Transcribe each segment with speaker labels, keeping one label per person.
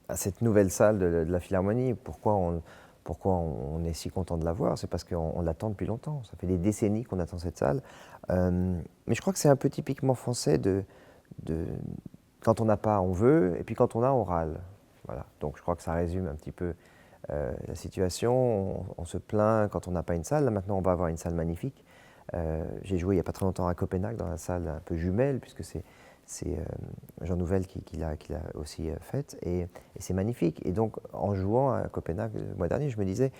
Speaker 1: à cette nouvelle salle de la Philharmonie. Pourquoi on est si content de la voir? C'est parce qu'on l'attend depuis longtemps. Ça fait des décennies qu'on attend cette salle. Mais je crois que c'est un peu typiquement français de quand on n'a pas, on veut, et puis quand on a, on râle. Voilà. Donc je crois que ça résume un petit peu la situation. On se plaint quand on n'a pas une salle. Là, maintenant, on va avoir une salle magnifique. J'ai joué il n'y a pas très longtemps à Copenhague dans la salle un peu jumelle, puisque c'est Jean Nouvel qui l'a aussi faite, et c'est magnifique. Et donc, en jouant à Copenhague le mois dernier, je me disais,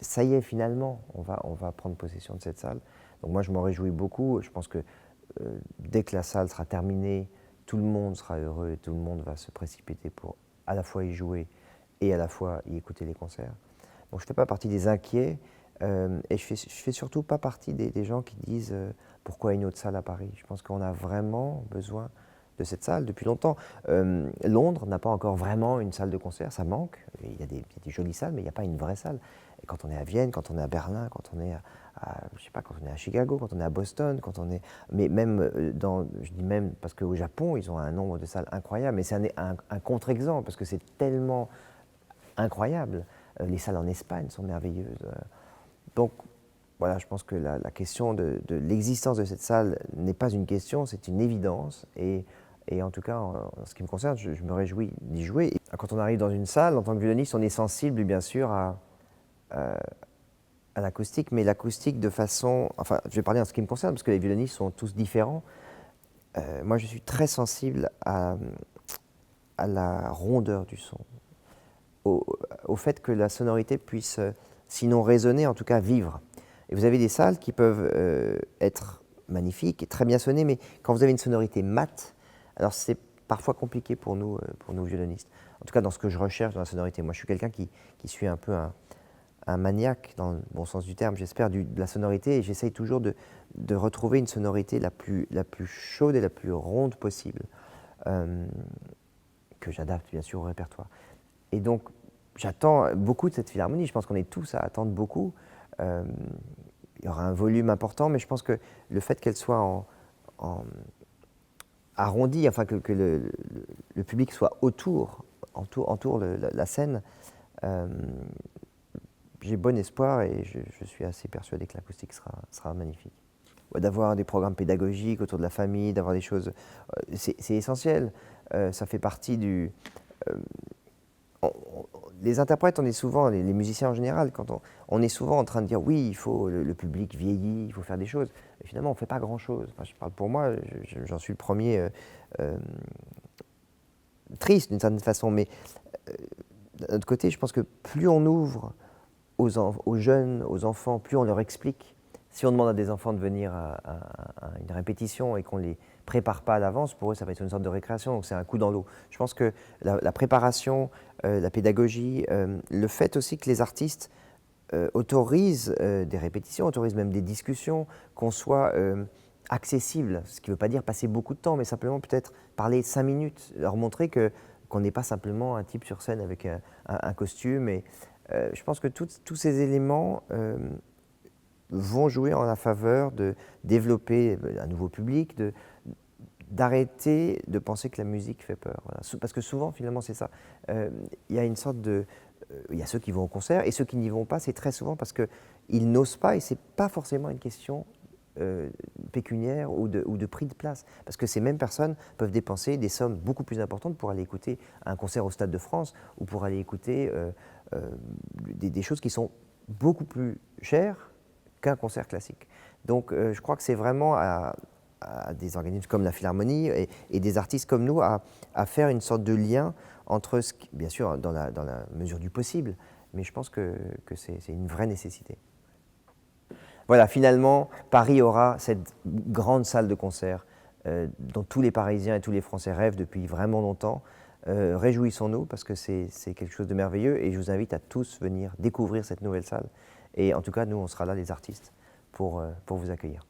Speaker 1: ça y est, finalement, on va prendre possession de cette salle. Donc moi, je m'en réjouis beaucoup. Je pense que dès que la salle sera terminée, tout le monde sera heureux et tout le monde va se précipiter pour à la fois y jouer et à la fois y écouter les concerts. Donc je ne fais pas partie des inquiets, et je fais surtout pas partie des gens qui disent pourquoi une autre salle à Paris. Je pense qu'on a vraiment besoin de cette salle depuis longtemps. Londres n'a pas encore vraiment une salle de concert, ça manque. Il y a des jolies salles, mais il n'y a pas une vraie salle. Et quand on est à Vienne, quand on est à Berlin, quand on est je sais pas, quand on est à Chicago, quand on est à Boston, quand on est, mais même je dis même parce qu'au Japon, ils ont un nombre de salles incroyable, mais c'est un contre-exemple parce que c'est tellement incroyable. Les salles en Espagne sont merveilleuses. Donc, voilà, je pense que la question de l'existence de cette salle n'est pas une question, c'est une évidence. Et en tout cas, en ce qui me concerne, je me réjouis d'y jouer. Et quand on arrive dans une salle, en tant que violoniste, on est sensible, bien sûr, à l'acoustique, mais l'acoustique de façon... Enfin, je vais parler en ce qui me concerne, parce que les violonistes sont tous différents. Moi, je suis très sensible à la rondeur du son, au fait que la sonorité puisse, sinon résonner, en tout cas vivre. Et vous avez des salles qui peuvent être magnifiques et très bien sonner, mais quand vous avez une sonorité mate, alors c'est parfois compliqué pour nous violonistes. En tout cas, dans ce que je recherche dans la sonorité. Moi, je suis quelqu'un qui suis un peu un maniaque, dans le bon sens du terme, j'espère, de la sonorité, et j'essaye toujours de retrouver une sonorité la plus chaude et la plus ronde possible, que j'adapte bien sûr au répertoire. Et donc, j'attends beaucoup de cette philharmonie. Je pense qu'on est tous à attendre beaucoup. Il y aura un volume important, mais je pense que le fait qu'elle soit arrondie, enfin que le public soit entoure la scène, j'ai bon espoir et je suis assez persuadé que l'acoustique sera magnifique. D'avoir des programmes pédagogiques autour de la famille, d'avoir des choses, c'est essentiel. Ça fait partie du... les interprètes, on est souvent, les musiciens en général, quand on est souvent en train de dire oui, il faut, le public vieillit, il faut faire des choses. Mais finalement, on ne fait pas grand-chose. Enfin, je parle pour moi, j'en suis le premier triste d'une certaine façon, mais d'un autre côté, je pense que plus on ouvre aux jeunes, aux enfants, plus on leur explique. Si on demande à des enfants de venir à une répétition et qu'on ne les prépare pas à l'avance, pour eux, ça va être une sorte de récréation, donc c'est un coup dans l'eau. Je pense que la préparation, la pédagogie, le fait aussi que les artistes autorisent des répétitions, autorisent même des discussions, qu'on soit accessible, ce qui ne veut pas dire passer beaucoup de temps, mais simplement peut-être parler 5 minutes, leur montrer qu'on n'est pas simplement un type sur scène avec un costume. Et je pense que tous ces éléments vont jouer en la faveur de développer un nouveau public, d'arrêter de penser que la musique fait peur. Voilà. Parce que souvent, finalement, c'est ça. Il y a une sorte de... Il y a ceux qui vont au concert, et ceux qui n'y vont pas, c'est très souvent parce qu'ils n'osent pas, et ce n'est pas forcément une question pécuniaire ou de prix de place. Parce que ces mêmes personnes peuvent dépenser des sommes beaucoup plus importantes pour aller écouter un concert au Stade de France, ou pour aller écouter des choses qui sont beaucoup plus chères qu'un concert classique. Donc je crois que c'est vraiment à des organismes comme la Philharmonie et des artistes comme nous à faire une sorte de lien entre, bien sûr dans la mesure du possible, mais je pense que c'est une vraie nécessité. Voilà, finalement, Paris aura cette grande salle de concert dont tous les Parisiens et tous les Français rêvent depuis vraiment longtemps. Réjouissons-nous parce que c'est quelque chose de merveilleux, et je vous invite à tous venir découvrir cette nouvelle salle. Et en tout cas, nous, on sera là, les artistes, pour vous accueillir.